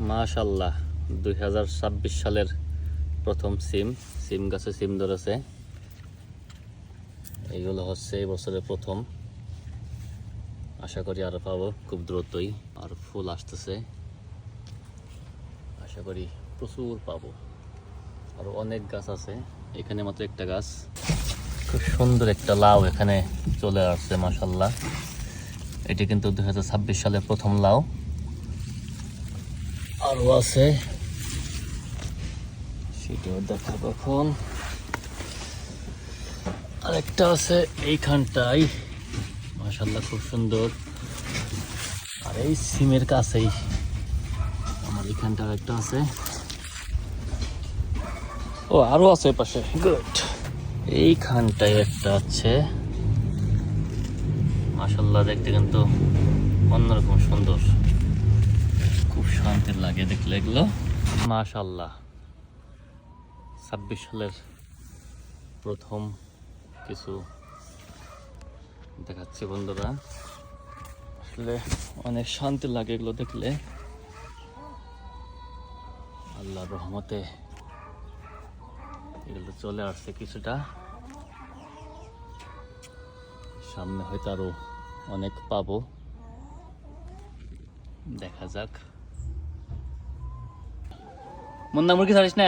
মাশাআল্লাহ 2026 সালের প্রথম সিম গাছে সিম ধরেছে। এইগুলো হচ্ছে এই বছরের প্রথম। আশা করি আরো পাবো খুব দ্রুতই, আর ফুল আসতেছে, আশা করি প্রচুর পাবো। আর অনেক গাছ আছে, এখানে মাত্র একটা গাছ। খুব সুন্দর একটা লাউ এখানে চলে আসছে মাশাআল্লাহ। এটি কিন্তু 2026 সালের প্রথম লাউ। আরও আছে, সেটাও দেখাবো এখন। আরেকটা আছে এইখানটায় মাশাআল্লাহ, খুব সুন্দর। আর এই সিমের কাছেই আমার এখানটা একটা আছে। ও আরো আছে পাশে, গুড। এইখানটায় একটা আছে মাশাআল্লাহ, দেখতে কিন্তু অন্যরকম সুন্দর, খুব শান্তির লাগে দেখলে এগুলো। মাশাআল্লাহ 26 সালের প্রথম কিছু দেখাচ্ছি বন্ধুরা। আসলে অনেক শান্তি লাগে এগুলো দেখলে। আল্লাহর রহমতে এগুলো চলে আসছে কিছুটা, সামনে হয়তো আরো অনেক পাবো, দেখা যাক। মুন্না মুরগি ছাড়িস না।